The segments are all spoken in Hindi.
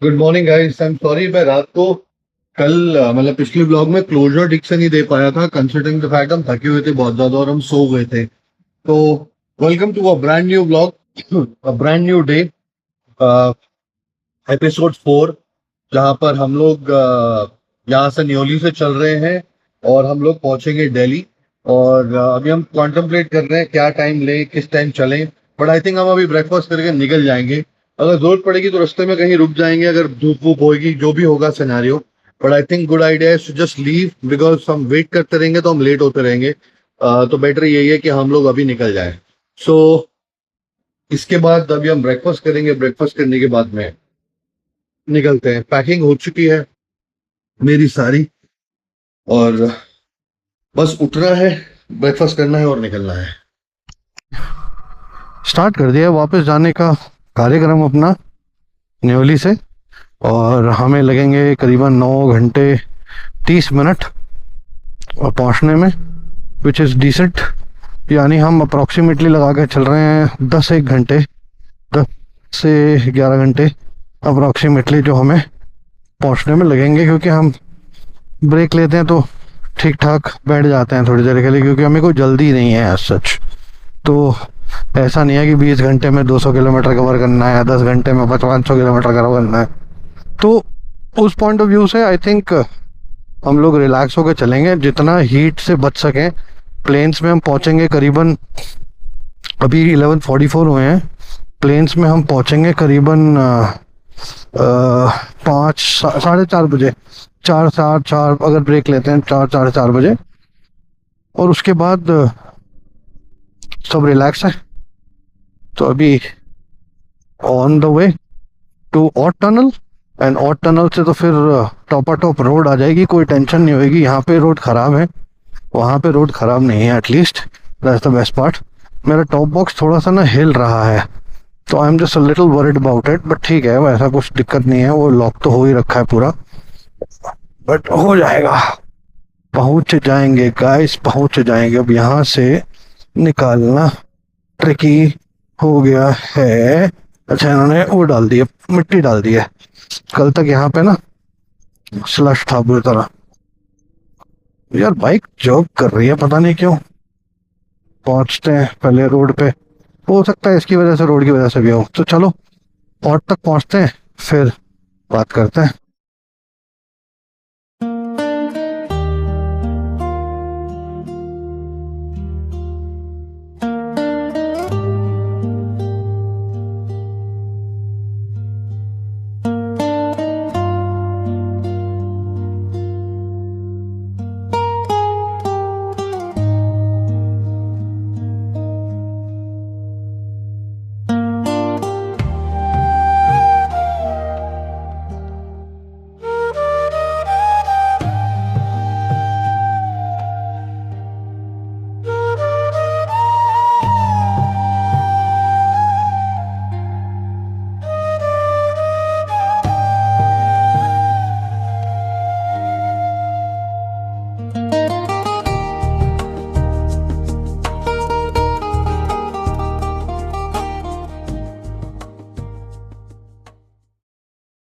Good morning guys. I am sorry मैं रात को कल मतलब पिछले ब्लॉग में क्लोजर ठीक से नहीं दे पाया था, कंसिडरिंग द फैक्ट हम थके हुए थे बहुत ज्यादा और हम सो गए थे। तो welcome to a brand new blog, a brand new day, episode 4, जहां पर हम लोग यहाँ से न्योली से चल रहे हैं और हम लोग पहुंचेंगे दिल्ली। और अभी हम कॉन्टेम्पलेट कर रहे हैं क्या टाइम लें, किस टाइम चलें। बट आई थिंक हम अभी ब्रेकफास्ट करके निकल जाएंगे। अगर जरूरत पड़ेगी तो रास्ते में कहीं रुक जाएंगे, अगर धूप वूप होगी, जो भी होगा scenario. But I think good idea है टू जस्ट लीव, बिकॉज हम वेट करते रहेंगे तो हम लेट होते रहेंगे। तो बेटर यही है कि हम लोग अभी निकल जाएं। सो इसके बाद अभी हम ब्रेकफास्ट करेंगे, ब्रेकफास्ट करने के बाद में निकलते हैं। पैकिंग हो चुकी है मेरी सारी, और बस उठना है, ब्रेकफास्ट करना है और निकलना है। स्टार्ट कर दिया वापस जाने का कार्यक्रम अपना न्योली से। और हमें लगेंगे करीबन 9 घंटे 30 मिनट और पहुंचने में, विच इज़ डिसेंट। यानी हम अप्रॉक्सीमेटली लगा के चल रहे हैं 10 एक घंटे, 10 से 11 घंटे अप्रॉक्सीमेटली जो हमें पहुंचने में लगेंगे, क्योंकि हम ब्रेक लेते हैं तो ठीक ठाक बैठ जाते हैं थोड़ी देर के लिए, क्योंकि हमें कोई जल्दी नहीं है एज सच। तो ऐसा नहीं है कि 20 घंटे में 200 किलोमीटर कवर करना है या 10 घंटे में 500 किलोमीटर कवर करना है। तो उस पॉइंट ऑफ व्यू से आई थिंक हम लोग रिलैक्स होकर चलेंगे, जितना हीट से बच सकें। प्लेन्स में हम पहुंचेंगे करीबन, अभी 11:44 हुए हैं, प्लेन्स में हम पहुंचेंगे करीबन 5 साढ़े 4 बजे, 4 4 4 अगर ब्रेक लेते हैं 4 साढ़े 4 बजे। और उसके बाद सब रिलैक्स है। तो अभी on the way to Aut tunnel, and Aut tunnel से तो फिर टॉपा टॉप रोड आ जाएगी, कोई टेंशन नहीं होगी। यहाँ पे रोड खराब है, वहाँ पे रोड खराब नहीं है, at least that's the best part. मेरा टॉप बॉक्स थोड़ा सा ना हिल रहा है, तो I am just a little worried about it, but ठीक है, वैसा कुछ दिक्कत नहीं है, वो लॉक तो हो ही रखा है पूरा, बट हो जाएगा। पहुंच जाएंगे गाइस, पहुंच जाएंगे। अब यहाँ से निकालना ट्रिकी हो गया है। अच्छा, इन्होंने वो डाल दिया, मिट्टी डाल दी है। कल तक यहाँ पे ना स्लश था बुरी तरह। यार बाइक जॉब कर रही है, पता नहीं क्यों। पहुंचते हैं पहले रोड पे, हो सकता है इसकी वजह से, रोड की वजह से भी हो। तो चलो पॉट तक पहुंचते हैं, फिर बात करते हैं।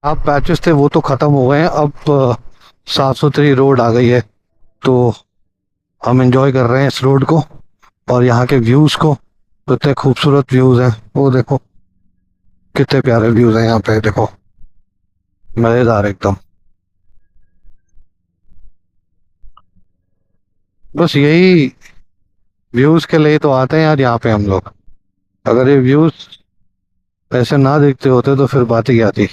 आप पैचेस थे वो तो खत्म हो गए हैं, अब साफ सुथरी रोड आ गई है। तो हम एंजॉय कर रहे हैं इस रोड को और यहाँ के व्यूज को। तो इतने खूबसूरत व्यूज हैं, वो देखो कितने प्यारे व्यूज हैं यहाँ पे, देखो मजेदार एकदम। बस यही व्यूज के लिए तो आते हैं यार यहाँ पे हम लोग। अगर ये व्यूज ऐसे ना देखते होते तो फिर बात ही क्या थी।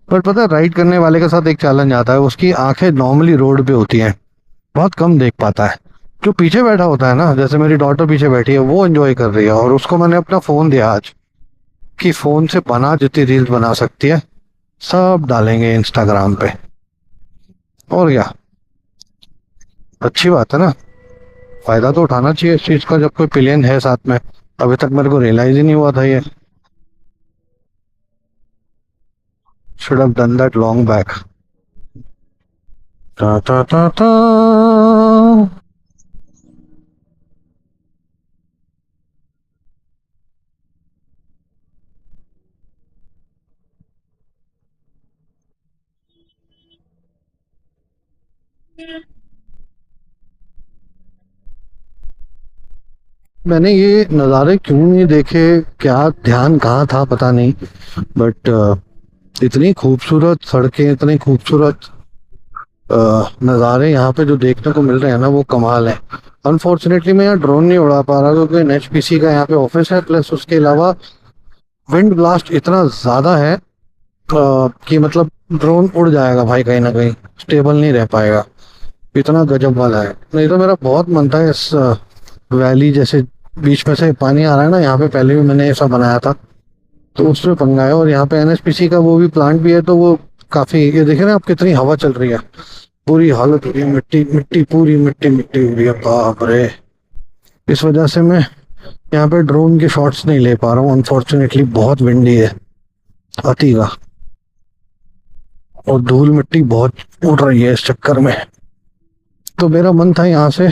पर पता है, राइड करने वाले के साथ एक चैलेंज आता है, उसकी आंखें नॉर्मली रोड पे होती हैं, बहुत कम देख पाता है। जो पीछे बैठा होता है ना, जैसे मेरी डॉटर पीछे बैठी है, वो एंजॉय कर रही है, और उसको मैंने अपना फोन दिया आज कि फोन से बना जितनी रील्स बना सकती है सब डालेंगे इंस्टाग्राम पे। और क्या, अच्छी बात है ना, फायदा तो उठाना चाहिए इस चीज का जब कोई पिलियन है साथ में। अभी तक मेरे को रियलाइज ही नहीं हुआ था ये। Should have done that long back. ता ता ता ता। मैंने ये नज़ारे क्यों नहीं देखे, क्या ध्यान कहाँ था पता नहीं, बट इतनी खूबसूरत सड़कें, इतनी खूबसूरत नज़ारे यहाँ पे जो देखने को मिल रहे हैं ना, वो कमाल है। अनफॉर्चुनेटली मैं यहाँ ड्रोन नहीं उड़ा पा रहा क्योंकि एनएचपीसी का यहाँ पे ऑफिस है, प्लस उसके अलावा विंड ब्लास्ट इतना ज़्यादा है कि मतलब ड्रोन उड़ जाएगा भाई, कहीं ना कहीं स्टेबल नहीं रह पाएगा, इतना गजब वाला है। नहीं तो मेरा बहुत मन था इस वैली जैसे बीच में से पानी आ रहा है ना यहाँ पे, पहले भी मैंने ऐसा बनाया था, तो उसमें पंगा है। और यहाँ पे एनएचपीसी का वो भी प्लांट भी है, तो वो काफी, ये देखे ना आप कितनी हवा चल रही है, पूरी हालत हो रही है, मिट्टी मिट्टी पूरी मिट्टी मिट्टी हो रही है, बाप रे। इस वजह से मैं यहाँ पे ड्रोन के शॉट्स नहीं ले पा रहा हूँ, अनफॉर्चुनेटली बहुत विंडी है अति का, और धूल मिट्टी बहुत उड़ रही है इस चक्कर में। तो मेरा मन था यहाँ से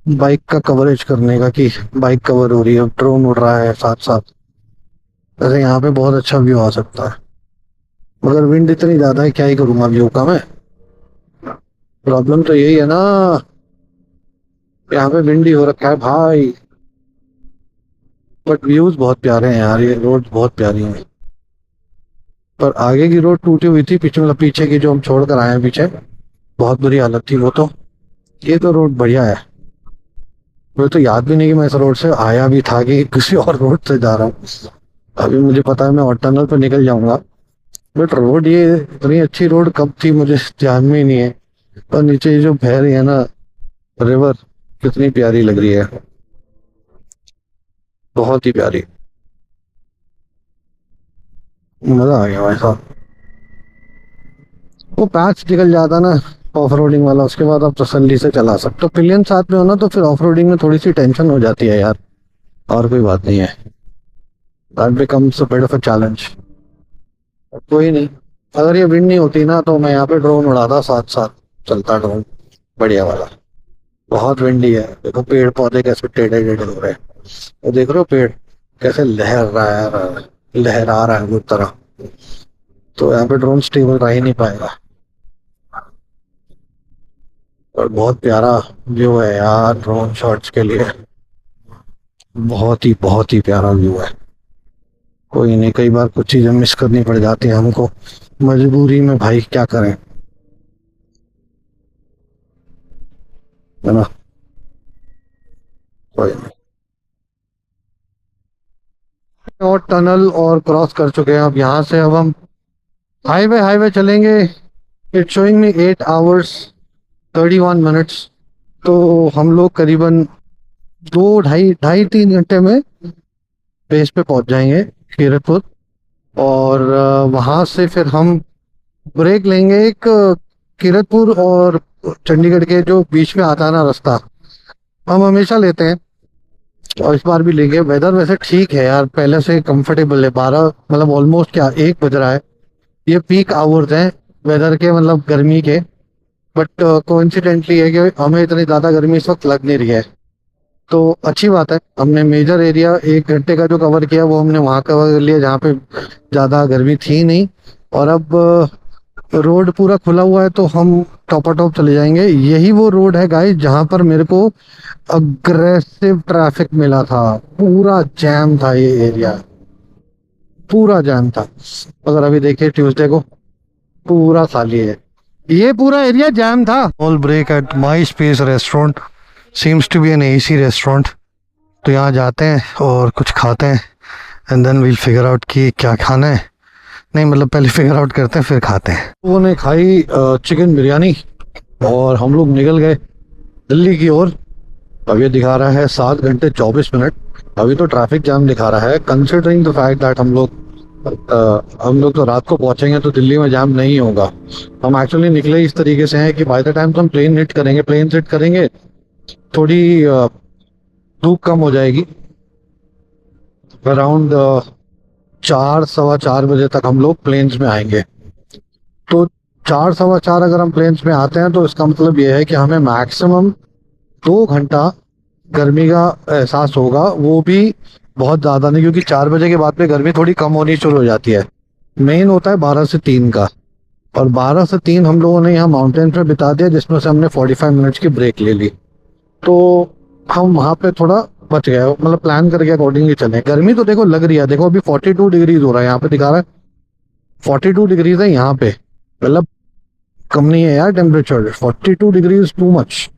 बाइक का कवरेज करने का, कि बाइक कवर हो रही है, ड्रोन उड़ रहा है साथ साथ, वैसे यहाँ पे बहुत अच्छा व्यू आ सकता है। मगर विंड इतनी ज्यादा है, क्या ही करूंगा व्यू का मैं, प्रॉब्लम तो यही है ना, यहाँ पे विंडी हो रखा है भाई। बट व्यूज बहुत प्यारे हैं यार, ये रोड बहुत प्यारी है। पर आगे की रोड टूटी हुई थी, पीछे मतलब पीछे की जो हम छोड़ कर आए हैं पीछे, बहुत बुरी हालत थी वो तो। ये तो रोड बढ़िया है, मुझे तो याद भी नहीं कि मैं इस रोड से आया भी था कि किसी और रोड से जा रहा हूँ। अभी मुझे पता है मैं और टनल पे निकल जाऊंगा, बट रोड ये इतनी अच्छी रोड कब थी मुझे ध्यान में ही नहीं है। और नीचे ये जो बह रही है ना रिवर, कितनी प्यारी लग रही है, बहुत ही प्यारी, मजा आ गया भाई साहब। वो पैच निकल जाता ना ऑफ रोडिंग वाला, उसके बाद आप तसल्ली से चला सकते हो। पिलियन साथ में हो ना, तो फिर ऑफ रोडिंग में थोड़ी सी टेंशन हो जाती है यार, और कोई बात नहीं है, that becomes a bit of a challenge. कोई नहीं, अगर ये विंड नहीं होती ना तो मैं यहाँ पे ड्रोन उड़ाता, साथ साथ चलता ड्रोन बढ़िया वाला। बहुत विंडी है, देखो पेड़ पौधे कैसे टेढ़े टेढ़े हो रहे हैं, और देख रहे हो पेड़ कैसे लहर रहा है, लहरा रहा है वो तरह। तो यहाँ पे ड्रोन स्टेबल रह ही नहीं पाएगा। और बहुत प्यारा व्यू है यार ड्रोन शॉट्स के लिए, बहुत ही प्यारा व्यू है। कोई नहीं, कई बार कुछ चीजें मिस करनी पड़ जाती है हमको, मजबूरी में भाई, क्या करें, है ना। कोई नहीं, और टनल और क्रॉस कर चुके हैं, अब यहाँ से अब हम हाईवे हाईवे चलेंगे। It's showing me 8 hours 31 minutes। तो हम लोग करीबन 2 ढाई 3 घंटे में बेस पे पहुंच जाएंगे कीरतपुर। और वहां से फिर हम ब्रेक लेंगे एक कीरतपुर और चंडीगढ़ के जो बीच में आता है ना रास्ता, हम हमेशा लेते हैं, और इस बार भी लेंगे। वेदर वैसे ठीक है यार, पहले से कंफर्टेबल है, 12 मतलब ऑलमोस्ट क्या 1 बज रहा है, ये पीक आवर्स हैं वेदर के, मतलब गर्मी के। बट कोइंसिडेंटली है कि हमें इतनी ज़्यादा गर्मी इस वक्त लग नहीं रही है, तो अच्छी बात है। हमने मेजर एरिया 1 घंटे का जो कवर किया वो हमने वहाँ कवर कर लिया जहाँ पे ज़्यादा गर्मी थी नहीं। और अब रोड पूरा खुला हुआ है, तो हम टॉप चले जाएंगे। यही वो रोड है गाइस जहाँ पर मेरे को अग्रेसिव ट्रैफिक मिला था, पूरा जैम था ये एरिया, पूरा जैम था। अगर अभी देखिए ट्यूसडे को पूरा खाली है, ये पूरा एरिया जैम था। All break at my space restaurant, seems to be an AC restaurant. तो यहाँ जाते हैं और कुछ खाते हैं, and then we'll figure out कि क्या खाना है। नहीं मतलब पहले फिगर आउट करते हैं फिर खाते हैं। वो ने खाई चिकन बिरयानी और हम लोग निकल गए दिल्ली की ओर। अब ये दिखा रहा है 7 घंटे 24 मिनट, अभी तो ट्रैफिक जाम दिखा रहा है, कंसिडरिंग द फैक्ट दैट हम लोग तो रात को पहुंचेंगे तो दिल्ली में जाम नहीं होगा। हम एक्चुअली निकले इस तरीके से हैं कि बाय द टाइम तो हम प्लेन हिट करेंगे थोड़ी धूप कम हो जाएगी, अराउंड 4 सवा 4 बजे तक हम लोग प्लेन्स में आएंगे। तो 4 सवा 4 अगर हम प्लेन्स में आते हैं तो इसका मतलब ये है कि हमें मैक्सिमम 2 घंटा गर्मी का एहसास होगा, वो भी बहुत ज़्यादा नहीं, क्योंकि 4 बजे के बाद में गर्मी थोड़ी कम होनी शुरू हो जाती है। मेन होता है 12 से 3 का, और 12 से 3 हम लोगों ने यहाँ माउंटेन पे बिता दिया, जिसमें से हमने 45 मिनट्स की ब्रेक ले ली। तो हम वहाँ पे थोड़ा बच गए, मतलब प्लान करके अकॉर्डिंगली चले। गर्मी तो देखो लग रही है, देखो अभी 42 डिग्रीज हो रहा है, यहाँ पे दिखा रहा है 42 डिग्रीज है यहाँ पे। मतलब कम नहीं है यार temperature. 42 degrees too much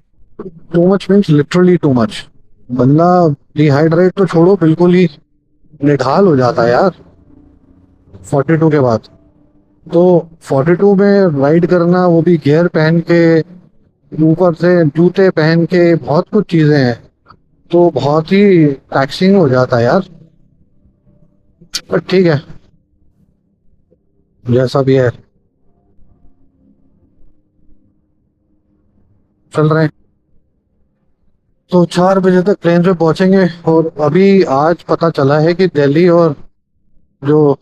means literally too much. बंदा डिहाइड्रेट तो छोड़ो, बिल्कुल ही निढाल हो जाता है यार 42 के बाद। तो 42 में राइड करना, वो भी गियर पहन के, ऊपर से जूते पहन के, बहुत कुछ चीजें हैं, तो बहुत ही टैक्सिंग हो जाता है यार। पर ठीक है, जैसा भी है चल रहे हैं। तो 4 बजे तक ट्रेन पे पहुंचेंगे। और अभी आज पता चला है कि दिल्ली और जो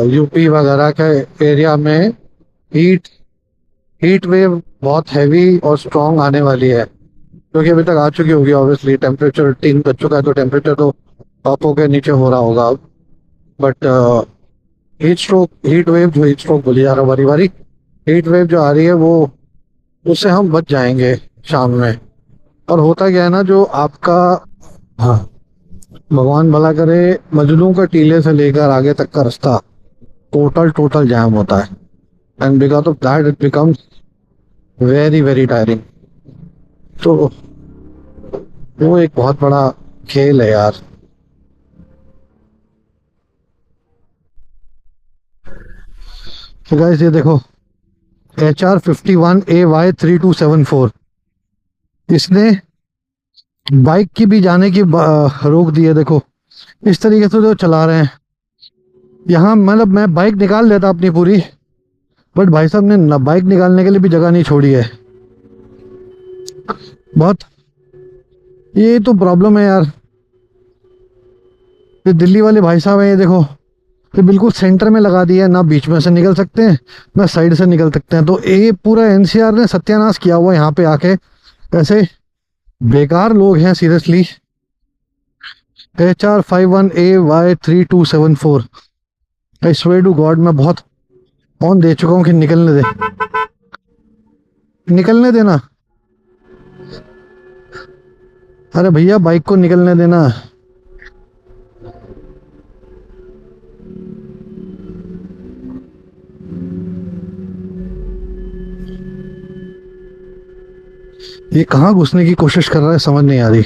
यूपी वगैरह के एरिया में हीट हीट वेव बहुत हैवी और स्ट्रांग आने वाली है। क्योंकि अभी तक आ चुकी होगी, ऑब्वियसली टेम्परेचर 3 बज चुका है, तो टेम्परेचर तो अप होके नीचे हो रहा होगा अब। बट हीट स्ट्रोक बोली जा रहा हूँ बारी बारी। हीट वेव जो आ रही है वो, उससे हम बच जाएंगे शाम में। और होता क्या है ना, जो आपका, हाँ, भगवान भला करे, मजनू का टीले से लेकर आगे तक का रास्ता टोटल टोटल जैम होता है। And because of that it becomes very very tiring. तो वो एक बहुत बड़ा खेल है यार। तो गाइस ये देखो, HR51AY3274, इसने बाइक की भी जाने की रोक दी है। देखो इस तरीके से जो चला रहे हैं यहाँ, मतलब मैं बाइक निकाल लेता अपनी पूरी, बट भाई साहब ने बाइक निकालने के लिए भी जगह नहीं छोड़ी है। बहुत, ये तो प्रॉब्लम है यार। ये दिल्ली वाले भाई साहब हैं, ये देखो, ये बिल्कुल सेंटर में लगा दिया है, ना बीच में से निकल सकते हैं ना साइड से निकल सकते हैं। तो ये पूरा एनसीआर ने सत्यानाश किया हुआ है यहाँ पे आके। ऐसे बेकार लोग हैं seriously. HR51AY3274, I swear to God, मैं बहुत ऑन दे चुका हूँ कि निकलने दे, निकलने देना। अरे भैया बाइक को निकलने देना। ये कहाँ घुसने की कोशिश कर रहा है, समझ नहीं आ रही।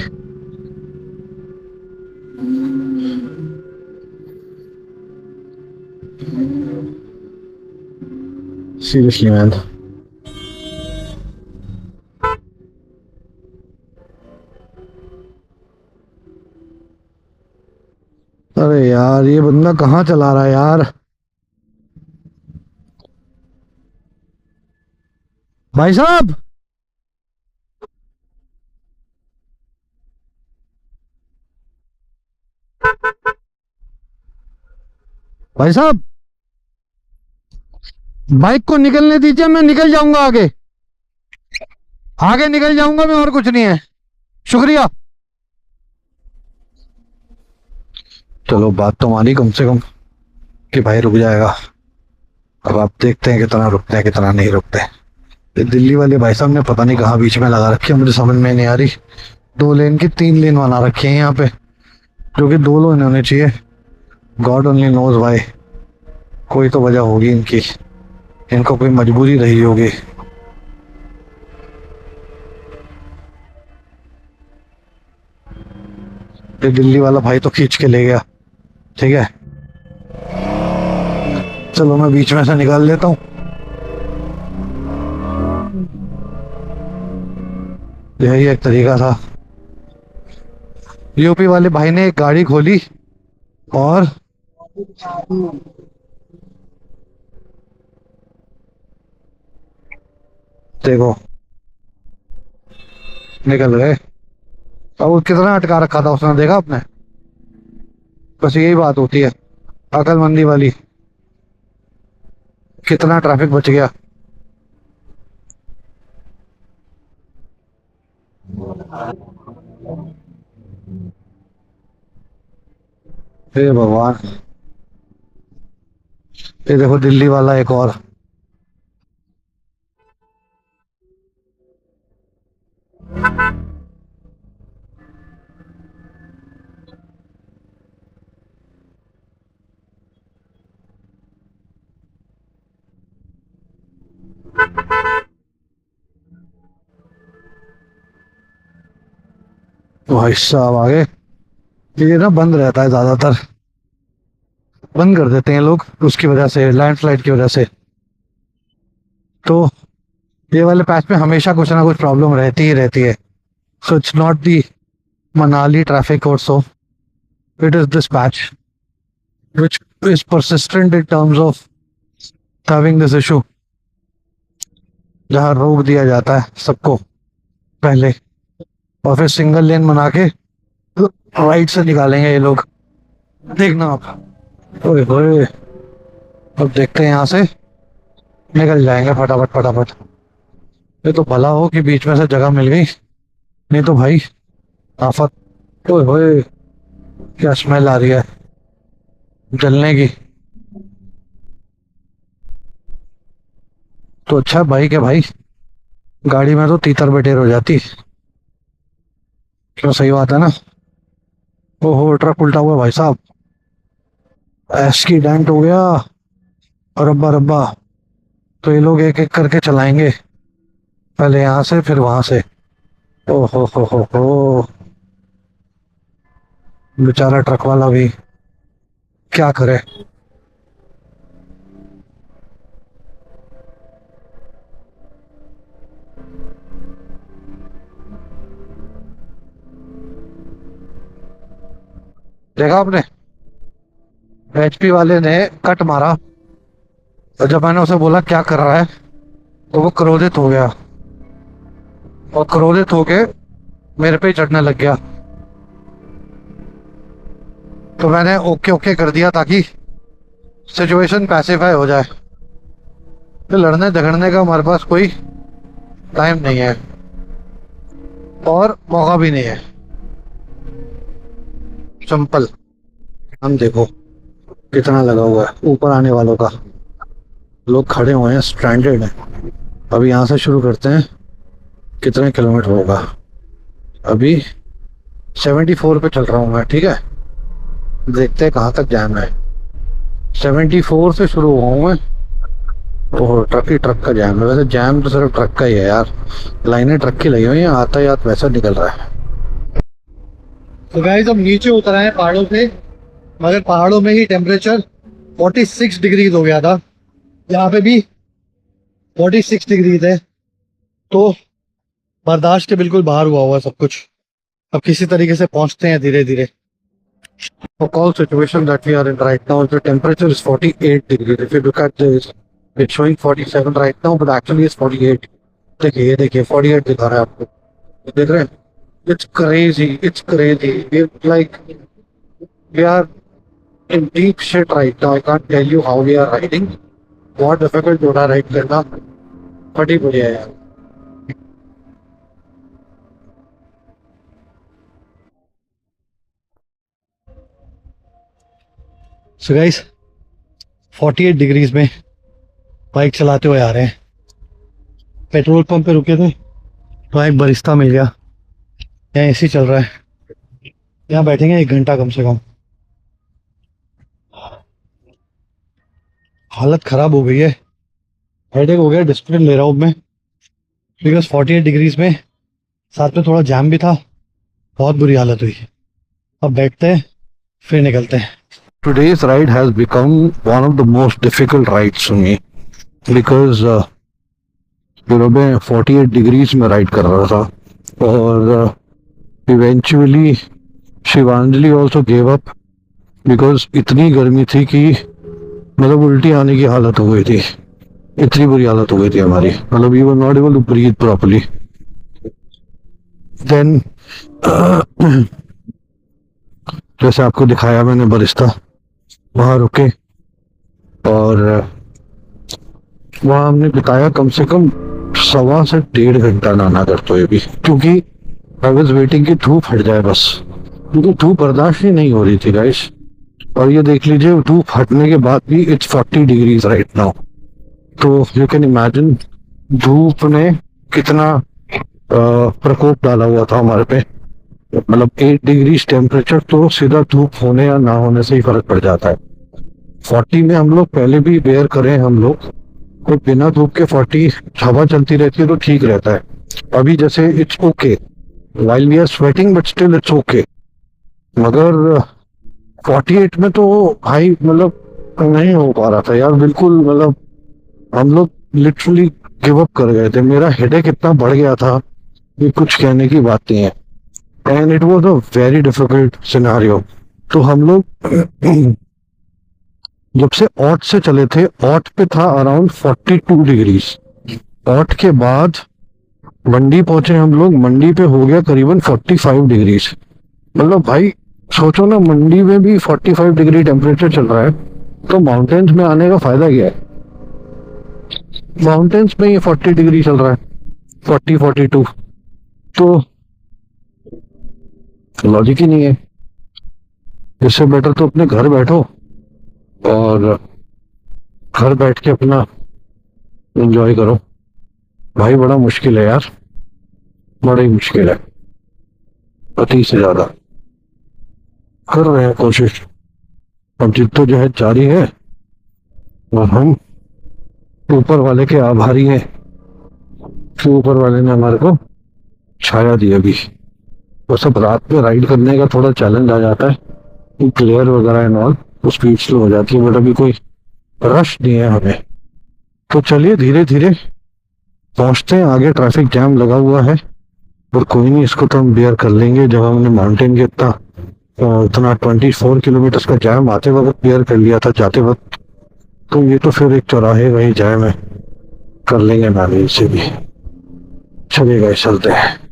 Seriously man. अरे यार ये बंदा कहाँ चला रहा है यार। भाई साहब, भाई साहब, बाइक को निकलने दीजिए, मैं निकल जाऊंगा आगे, आगे निकल जाऊंगा मैं, और कुछ नहीं है, शुक्रिया। चलो बात तो मानी कम से कम कि भाई रुक जाएगा। अब आप देखते हैं कितना रुकते हैं कितना नहीं रुकते। ये दिल्ली वाले भाई साहब ने पता नहीं कहाँ बीच में लगा रखी है, मुझे समझ में नहीं आ रही। 2 लेन की 3 लेन बना रखी है यहाँ पे, जो कि 2 लेन होने चाहिए। गॉड ओनली नोज भाई, कोई तो वजह होगी इनकी, इनको कोई मजबूरी रही होगी। ये दिल्ली वाला भाई तो खींच के ले गया। ठीक है, चलो मैं बीच में से निकाल लेता हूँ। यही एक तरीका था। यूपी वाले भाई ने एक गाड़ी खोली और देखो निकल गए। अब वो कितना अटका रखा था उसने, देखा आपने। बस यही बात होती है अकलमंदी वाली, कितना ट्रैफिक बच गया। हे भगवान। ये देखो दिल्ली वाला एक और। भाई साहब आगे ये ना बंद रहता है ज्यादातर, बंद कर देते हैं लोग उसकी वजह से, लैंडस्लाइड की वजह से। तो ये वाले पैच में हमेशा कुछ ना कुछ प्रॉब्लम रहती ही रहती है। So it's not the Manali traffic also, it is this patch which is persistent in terms of having this issue, जहाँ रोक दिया जाता है सबको पहले और फिर सिंगल लेन बना के राइट से निकालेंगे ये लोग। देखना आप, ओए होए, अब देखते हैं यहाँ से निकल जाएंगे फटाफट फटाफट। ये तो भला हो कि बीच में से जगह मिल गई, नहीं तो भाई आफत। ओए होए, क्या स्मेल आ रही है जलने की। तो अच्छा बाइक है भाई, गाड़ी में तो तीतर बटेर हो जाती। क्यों, सही बात है ना। ओहो, ट्रक उल्टा हुआ भाई साहब, एक्सीडेंट हो गया। और रब्बा रब्बा, तो ये लोग एक एक करके चलाएंगे, पहले यहाँ से फिर वहां से। ओहो हो, बेचारा ट्रक वाला भी क्या करे। देखा आपने, एचपी वाले ने कट मारा और जब मैंने उसे बोला क्या कर रहा है तो वो क्रोधित हो गया और क्रोधित होके मेरे पे ही चढ़ने लग गया। तो मैंने ओके ओके कर दिया ताकि सिचुएशन पैसिफाई हो जाए। तो लड़ने झगड़ने का हमारे पास कोई टाइम नहीं है और मौका भी नहीं है। सिंपल। हम देखो कितना लगा हुआ है ऊपर आने वालों का, लोग खड़े हुए हैं, स्ट्रैंडेड हैं। अभी यहाँ से शुरू करते हैं, कितने किलोमीटर होगा। अभी 74 पे चल रहा हूँ मैं, ठीक है, देखते हैं कहाँ तक जैम है। 74 से शुरू हुआ हूँ मैं। ओह, ट्रक ही ट्रक का जैम है। वैसे जैम तो सिर्फ ट्रक का ही है यार, लाइनें ट्रक की लगी हुई हैं, आता ही आता वैसा निकल रहा है। तो गाइस हम नीचे उतर आए पहाड़ों से, मगर पहाड़ों में ही टेम्परेचर 46 डिग्री हो गया था। यहाँ पे भी 46 डिग्री थे, तो बर्दाश्त के बिल्कुल बाहर हुआ सब कुछ। अब किसी तरीके से पहुंचते हैं धीरे धीरे। The call situation that we are in right now, the temperature is 48 degrees. If you look at this, it's showing 47 right now, but actually it's 48. देखिए 48 दिखा रहा है आपको, देख रहे हैं? It's crazy, it's crazy. We're like, we are in deep shit right now. I can't tell you how we are riding. बहुत difficult हो रहा है राइड करना, फटी पड़ी है यार। So guys, 48 डिग्रीज में बाइक चलाते हुए आ रहे हैं। पेट्रोल पंप पे रुके थे तो एक बरिस्ता मिल गया, यहाँ एसी चल रहा है, यहाँ बैठेंगे 1 घंटा कम से कम। हालत खराब हो गई है, हेडेक हो गया, डिस्प्लिन ले रहा हूँ मैं, बिकॉज 48 डिग्रीज में साथ में थोड़ा जाम भी था, बहुत बुरी हालत हुई। अब बैठते हैं फिर निकलते हैं। Today's ride has become one of the most difficult rides for me because मैं 48 डिग्रीज में राइड कर रहा था और eventually Shivanjali also gave up because इतनी गर्मी थी कि मतलब उल्टी आने की हालत हो गई थी, इतनी बुरी हालत हो गई थी हमारी, मतलब we were not able to breathe properly. Then जैसे आपको दिखाया मैंने बरिस्ता, वहाँ रुके और वहाँ हमने बिताया कम से कम 1.25 से 1.5 घंटा नहाना करते हुए भी, क्योंकि आई वाज वेटिंग कि धूप हट जाए बस, क्योंकि धूप बर्दाश्त ही नहीं हो रही थी गाइस। और ये देख लीजिए धूप हटने के बाद भी इट्स 40 डिग्रीज राइट नाउ। तो यू कैन इमेजिन धूप ने कितना प्रकोप डाला हुआ था हमारे पे। मतलब 8 डिग्री टेम्परेचर तो सीधा धूप होने या ना होने से ही फर्क पड़ जाता है। 40 में हम लोग पहले भी बेयर करें हम लोग, तो बिना धूप के 40 हवा चलती रहती है तो ठीक रहता है। अभी जैसे it's okay while we are sweating but still it's okay, मगर 48 में तो भाई मतलब नहीं हो पा रहा था यार बिल्कुल। मतलब हम लोग लिटरली गिव अप कर गए थे। मेरा हेडेक इतना बढ़ गया था कि कुछ कहने की बात नहीं है। And it was a very difficult scenario. तो हम लोग जब से ऑट से चले थे, ऑट पे था अराउंड 42 डिग्रीज। ऑट के बाद मंडी पहुंचे हम लोग, मंडी पे हो गया करीबन 45 डिग्रीज। मतलब भाई सोचो ना, मंडी में भी 45 डिग्री टेम्परेचर चल रहा है, तो माउंटेन्स में आने का फायदा क्या है। माउंटेन्स में ये 40 डिग्री चल रहा है, 42। तो लॉजिक ही नहीं है। इससे बेटर तो अपने घर बैठो और घर बैठ के अपना एंजॉय करो। भाई बड़ा मुश्किल है यार, बड़ा ही मुश्किल है, अति से ज्यादा। कर रहे हैं कोशिश, अब जिद्दोजहद जारी है और हम ऊपर वाले के आभारी हैं कि ऊपर वाले ने हमारे को छाया दी। अभी वो सब रात में राइड करने का थोड़ा चैलेंज आ जाता है, क्लियर वगैरह एंड ऑल, तो स्पीड स्लो हो जाती है, बट अभी कोई रश नहीं है हमें। तो चलिए धीरे धीरे पहुंचते हैं। आगे ट्रैफिक जैम लगा हुआ है, पर कोई नहीं, इसको तो हम बेयर कर लेंगे। जब हमने माउंटेन के इतना 24 किलोमीटर का जैम आते वक्त बेयर कर लिया था जाते वक्त, तो ये तो फिर एक चौराहे वही जैम है, कर लेंगे मैनेज से भी। चलिए चलते हैं।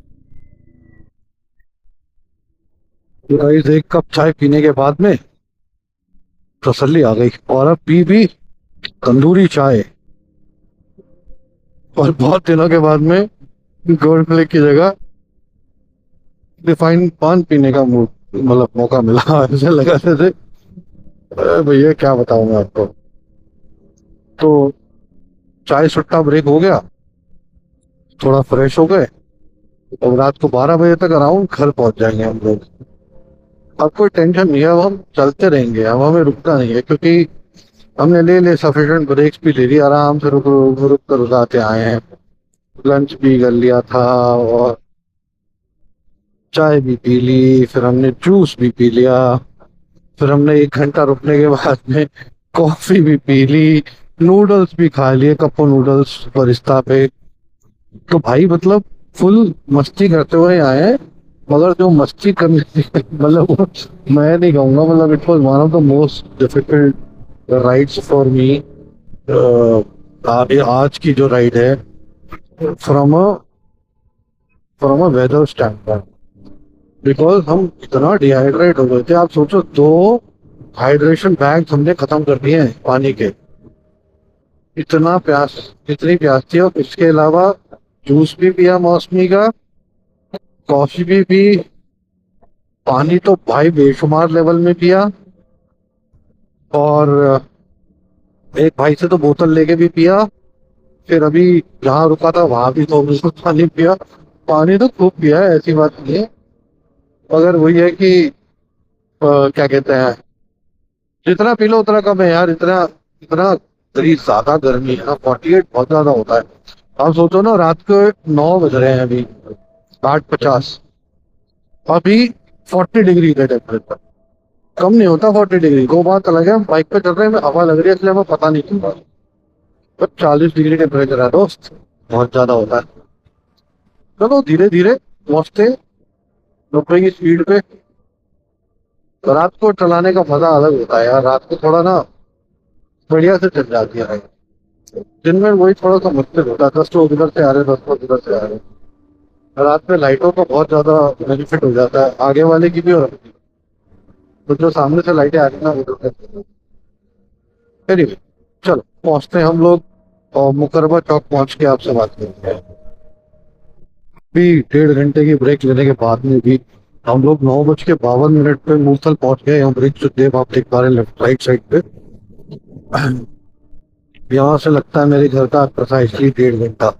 गाइस एक कप चाय पीने के बाद में तसल्ली आ गई, और अब पी भी तंदूरी चाय, और बहुत दिनों के बाद में गोल्ड फ्लेक की जगह रिफाइंड पान पीने का मतलब मौका मिला। ऐसे लगा जैसे भैया क्या बताऊं मैं आपको। तो चाय सुट्टा ब्रेक हो गया, थोड़ा फ्रेश हो गए, और रात को 12 बजे तक अराउंड घर पहुंच जाएंगे हम लोग। अब कोई टेंशन नहीं है, अब हम चलते रहेंगे, अब हमें रुकना नहीं है, क्योंकि हमने ले सफिशिएंट ब्रेक्स भी ले ली, आराम से रुक रुक रुक कर उठाते आए हैं। लंच भी कर लिया था और चाय भी पी ली, फिर हमने जूस भी पी लिया, फिर हमने 1 घंटा रुकने के बाद में कॉफी भी पी ली, नूडल्स भी खा लिए, कप्पो नूडल्स बरिस्ता पे। तो भाई मतलब फुल मस्ती करते हुए आए हैं। मगर जो मस्ती करने मतलब वो मैं नहीं कहूँगा, मतलब it was one of the most difficult rides for me. आज की जो राइड है from a weather standard, because हम इतना डिहाइड्रेट हो गए थे। आप सोचो 2 हाइड्रेशन बैग हमने खत्म कर दिए हैं पानी के, इतना प्यास, इतनी प्यास थी। और इसके अलावा जूस भी पिया मौसमी का, कॉफी भी पी, पानी तो भाई बेशुमार लेवल में पिया, और एक भाई से तो बोतल लेके भी पिया। फिर अभी जहाँ रुका था वहां भी तो बिल्कुल पानी पिया। पानी तो खूब पिया है, ऐसी बात नहीं है, मगर वही है कि क्या कहते हैं, जितना पी लो उतना कम है यार। इतना इतना इतनी ज्यादा गर्मी है ना, 48 बहुत ज्यादा होता है। आप सोचो ना, रात के 9 बज रहे हैं अभी, 8:50, अभी 40 डिग्री का टेम्परेचर, कम नहीं होता 40 डिग्री। वो बात अलग है, हम बाइक पे चल रहे हैं, हवा लग रही है, इसलिए हमें पता नहीं चल रहा, पर 40 डिग्री टेम्परेचर है दोस्त, बहुत ज्यादा होता है। चलो धीरे धीरे पहुंचते 90 की स्पीड पे। तो रात को चलाने का मजा अलग होता है यार, रात को थोड़ा ना बढ़िया से चल जाती है राइड। दिन में वही थोड़ा सा मुश्किल होता है, 10 लोग इधर से आ रहे, 10 लोग इधर से आ रहे। रात में लाइटों का बहुत ज्यादा बेनिफिट हो जाता है, आगे वाले की भी और अपनी भी। तो जो सामने से लाइटें आ रही है ना वो, एनीवे चलो पहुंचते हैं हम लोग, और मुकरबा चौक पहुंच के आपसे बात करते हैं। भी 1.5 घंटे की ब्रेक लेने के बाद में भी हम लोग 9:52 पे मूसल पहुंच गए। हम ब्रिज सुखदेव आप देख पा रहे हैं लेफ्ट राइट साइड पे। यहाँ से लगता है मेरे घर का प्रिसाइसली 1.5 घंटा।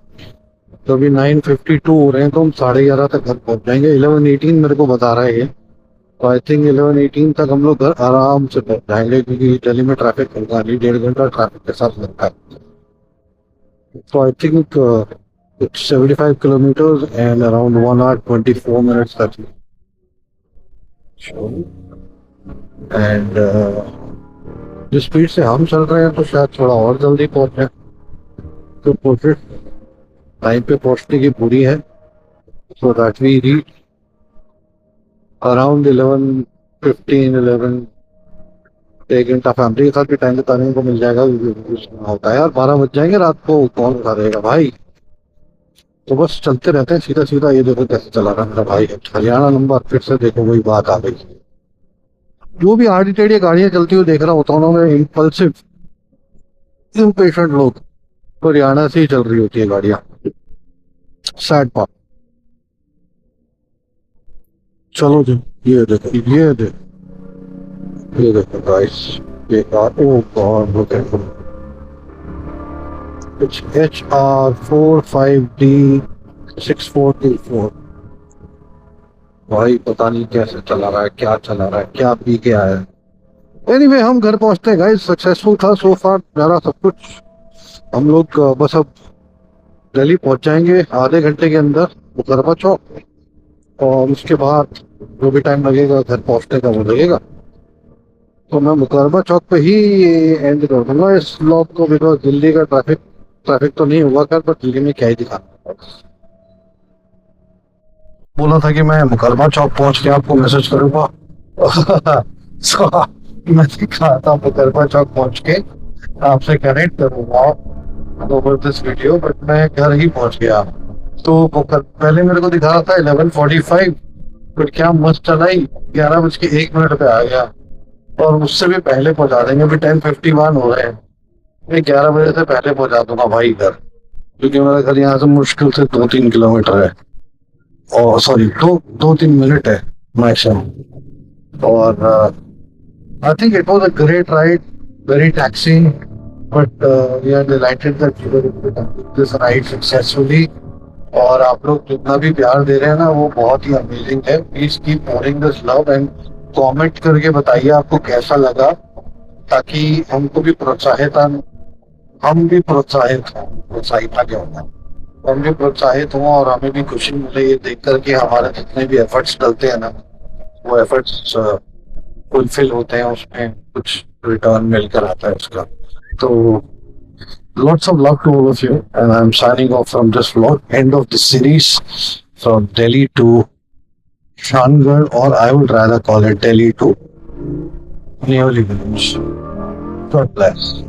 तो अभी 9:52 हो रहे हैं, तो हम 11:30 तक घर पहुंच जाएंगे। 11:18 मेरे को बता रहा है ये। तो आई थिंक 11:18 तक हम लोग घर आराम से पहुंच जाएंगे, क्योंकि दिल्ली में ट्रैफिक होगा नहीं, 1.5 घंटा ट्रैफिक के साथ लगता है। तो I think it's 75 kilometre and around 1 hour 24 minutes तक। एंड जिस स्पीड से हम चल रहे हैं तो शायद थोड़ा और जल्दी पहुंच जाए। तो कोशिश टाइम पे पहुंचने की पूरी है, so that we reach around 11:15 11। 1 घंटा फैमिली के साथ भी टाइम बिताने को मिल जाएगा। होता है यार, 12 बज जाएंगे रात को, कौन उठा देगा भाई। तो बस चलते रहते हैं सीधा सीधा। ये देखो कैसे चला रहा है मेरा भाई, हरियाणा नंबर। फिर से देखो वही बात आ गई। जो भी आड़ी टेढ़ी गाड़ियां चलती हुई देख रहा होता हूँ ना मैं, इम्पल्सिव इम्पेशेंट लोग, तो हरियाणा से ही चल रही होती है गाड़ियां। Sad part. चलो जी, ये देखो ये देखो गाइस, ये car, oh God look at it's HR45D6424। भाई पता नहीं कैसे चला रहा है, क्या चला रहा है, क्या पी के आया है। एनीवे हम घर पहुंचते हैं गाइस। सक्सेसफुल था सो फार मेरा सब कुछ। हम लोग बस अब दिल्ली पहुंच जाएंगे आधे घंटे के अंदर, मुकरबा चौक। और उसके बाद जो भी टाइम लगेगा घर पहुंचने का वो लगेगा। तो मैं मुकरबा चौक पे ही एंड कर दूंगा इस ब्लॉग को, बिकॉज दिल्ली का ट्रैफिक तो नहीं हुआ कर, पर दिल्ली में क्या ही दिखाना। बोला था कि मैं मुकरबा चौक पहुंच के आपको मैसेज करूंगा। सो मैं कहा था मुकरबा चौक पहुंच के आपसे कनेक्ट करूंगा ओवर दिस वीडियो, बट मैं घर ही पहुंच गया। तो पहले मेरे को दिखा रहा था 11:45, बट क्या मस्त चला ही, 11:01 पे आ गया। और उससे भी पहले पहुंचा देंगे, अभी 10:51 हो रहे हैं। मैं 11 बजे से पहले पहुंचा दूंगा भाई घर, क्योंकि मेरा घर यहाँ से मुश्किल से 2-3 किलोमीटर है। और सॉरी, 2-3 मिनट है मैक्सिमम। और I think it was a great ride, very taxing, but we are delighted that we were able to complete this ride successfully. और आप लोग जितना भी प्यार दे रहे हैं ना, वो बहुत ही अमेजिंग है। Please keep pouring this love and comment करके बताइए आपको कैसा लगा, ताकि हमको भी प्रोत्साहित, हम भी प्रोत्साहित आगे होगा, हम भी प्रोत्साहित हों और हमें भी खुशी मिले ये देख कर कि हमारे जितने भी एफर्ट्स डलते हैं ना, वो एफर्ट्स फुलफिल होते हैं, उसमें कुछ रिटर्न मिलकर आता है उसका। तो lots of love to all of you, and I'm signing off from this vlog, end of the series from Delhi to Shangarh, or I would rather call it Delhi to Neoli Village. God bless.